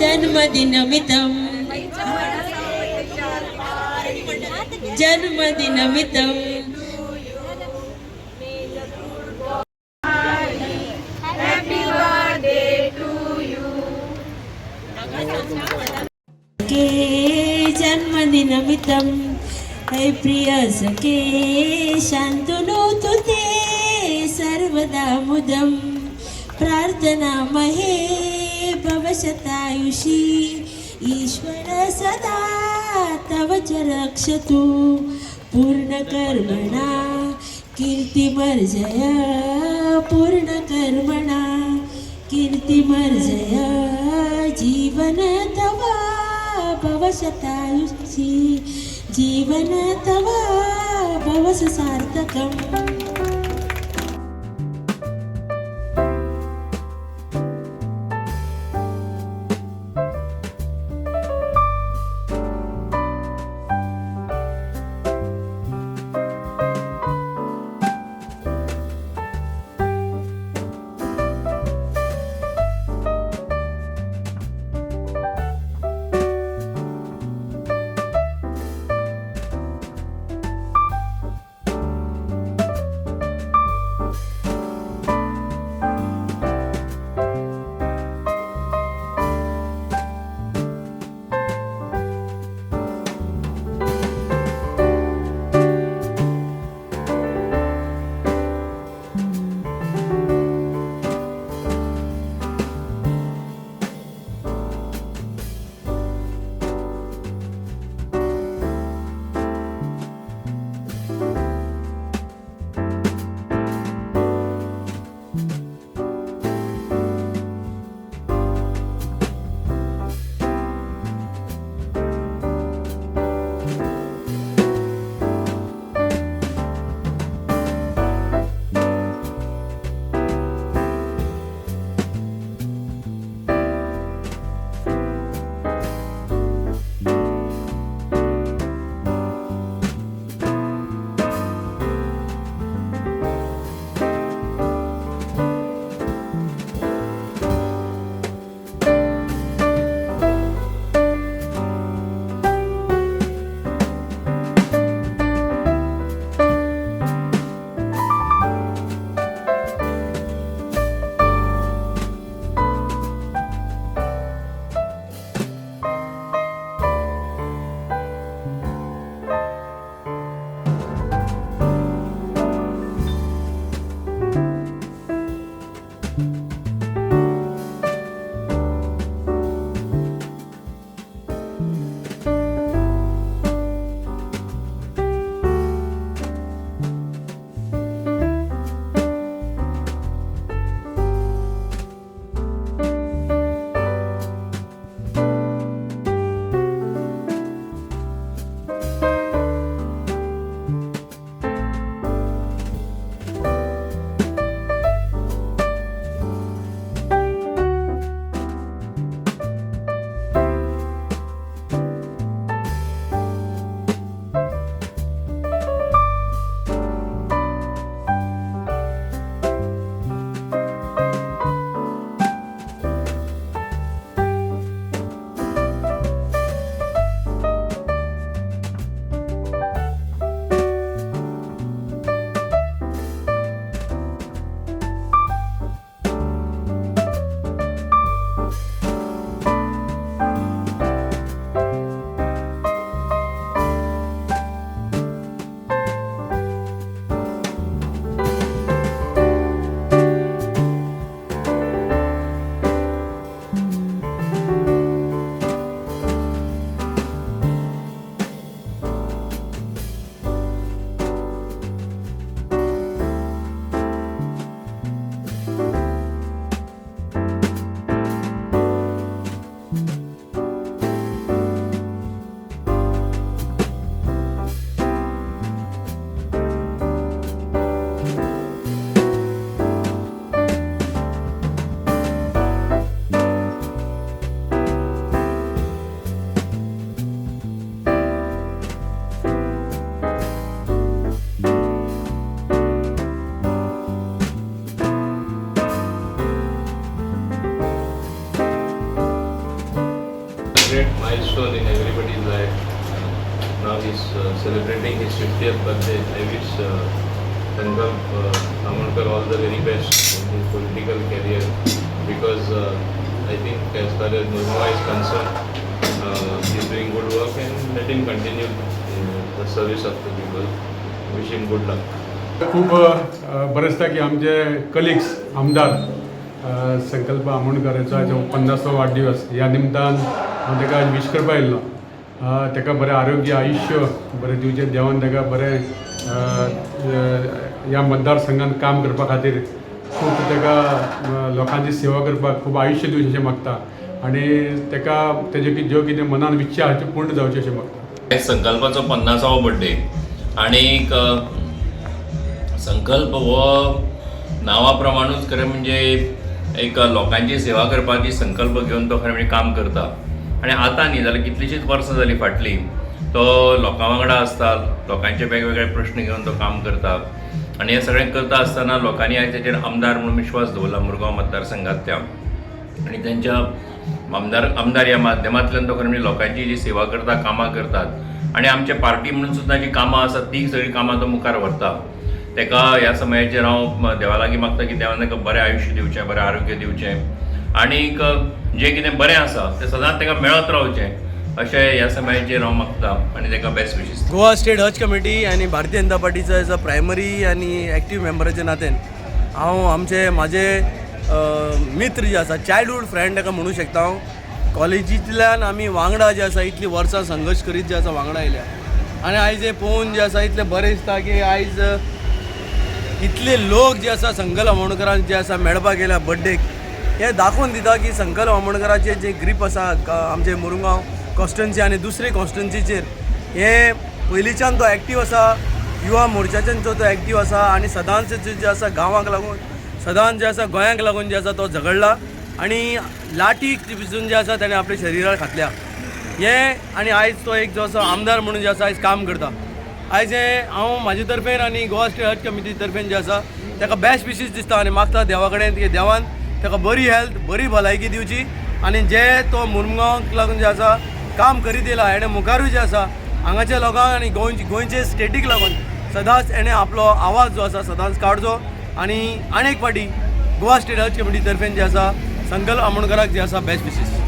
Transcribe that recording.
जन्मदिनमितं जन्मदिनमितं Happy birthday to you. के जन्मदिनमितं हे प्रिय सखे शान्तनोतु ते सर्वदा मुदं प्रार्थनामहे भवशतायुषी ईश्वर सदा तव च रक्षतु पूर्णकर्मणा कीर्तिमर्जय पूर्णकर्मणा कीर्तिमर्जय जीवन तव भवशतायुषी जीवन तव भवस सार्थकम् milestone in everybody's life. Now he's celebrating his 50th birthday. I wish Sankalp Amonkar all the very best in his political career, because I think as far as Mormugao is concerned, he's doing good work, and let him continue the service of the people. Wish him good luck. खूप बरेचदा की आमचे colleagues आमदार संकल्प आमोणकराचो आज 50वो वाडदिवस ह्या निमतान हांव ताका विश करपाक आयिल्लो. ताका बरें आरोग्य आयुश्य बरें दिवचें देवान ताका बरें ह्या मतदारसंघात काम करपा खातीर खूब ताका लोकांची सेवा करपाक खूब आयुश्य दिवचें अशें मागता आनी ताका तेजें ज्यो कितें मनान इच्छा आसा त्यो पूर्ण जावच्यो अशें मागता. संकल्पाचो 50वो बर्थडे आनीक संकल्प हो नांवा प्रमाणूच खरें म्हणजे एक लोकांची सेवा करपाची संकल्प घेवन तो खरें म्हणजे काम करता. आनी आतां न्ही जाल्यार कितलींशींच वर्सां जालीं फाटलीं तो लोकां वांगडा आसता, लोकांचे वेगवेगळे प्रश्न घेवन तो काम करता. आनी हें सगळें करता आसतना लोकांनी आयज ताचेर आमदार म्हणून विश्वास दवरला मुरगांव मतदारसंघांतल्या. आनी तांच्या आमदार ह्या माध्यमांतल्यान तो खरें म्हणजे लोकांची जी सेवा करता, कामां करतात. आनी आमच्या पार्टी म्हणून सुद्दां जी कामां आसात ती सगळीं कामां तो मुखार व्हरता. ताका ह्या समयाचेर हांव देवा लागीं मागता की देवान ताका बरें आयुश्य दिवचें, बरें आरोग्य दिवचें आनीक जें कितें बरें आसा तें सदांच ताका मेळत रावचें अशें ह्या समयाचेर हांव मागता आनी ताका बेस्ट विशीस. गोवा स्टेट हज कमिटी आनी Bharatiya Janata पार्टीचो as a primary आनी एक्टीव मेंबराच्या नात्यान हांव म्हाजे मित्र जे आसा, चायल्डहूड फ्रेंड ताका म्हणूं शकता हांव. कॉलेजींतल्यान आमी वांगडा जे आसा इतलीं वर्सां संघर्श करीत जे आसा वांगडा आयल्या आनी आयज हें पळोवन जे आसा इतलें बरें दिसता की आयज इतले लोक जे आसा संकल्प आमोणकरान जे आसा मेळपाक गेल्या बर्थडेक हे दाखोवन दिता की संकल्प आमोणकराचें जे ग्रीप आसा आमचे मुरगांव कॉन्स्टिट्युएन्सी आनी दुसरे कॉन्स्टिट्युएन्सीचेर हे पयलींच्यान तो एक्टीव आसा, युवा मोर्चाच्यान तो एक्टीव आसा आनी सदांच जे आसा गांवांक लागून, सदांच जे आसा गोंयांक लागून जे आसा तो झगडला आनी लाटीक पसून जे आसा ताणें आपल्या शरिरार घातल्या. हें आनी आयज तो एक जो आसा आमदार म्हणून जे आसा आयज काम करता. आयज हांव म्हाजे तर्फेन आनी गोवा स्टेट हज कमिटी तर्फेन जे आसा ताका बेस्ट विशीस दिसता आनी मागता देवा कडेन की देवान ताका बरी हेल्थ, बरी भलायकी दिवची आनी जे तो मुरगांवाक लागून जे आसा काम करीत येयला हेणें मुखारूय जे आसा हांगाच्या लोकांक आनी गोंयचे स्टेटीक लागून सदांच हेणें आपलो आवाज जो आसा सदांच काडचो आनी आनीक फावटी गोवा स्टेट हज कमिटी तर्फेन जे आसा संकल्प आमोणकराक जे आसा बेस्ट विशीस.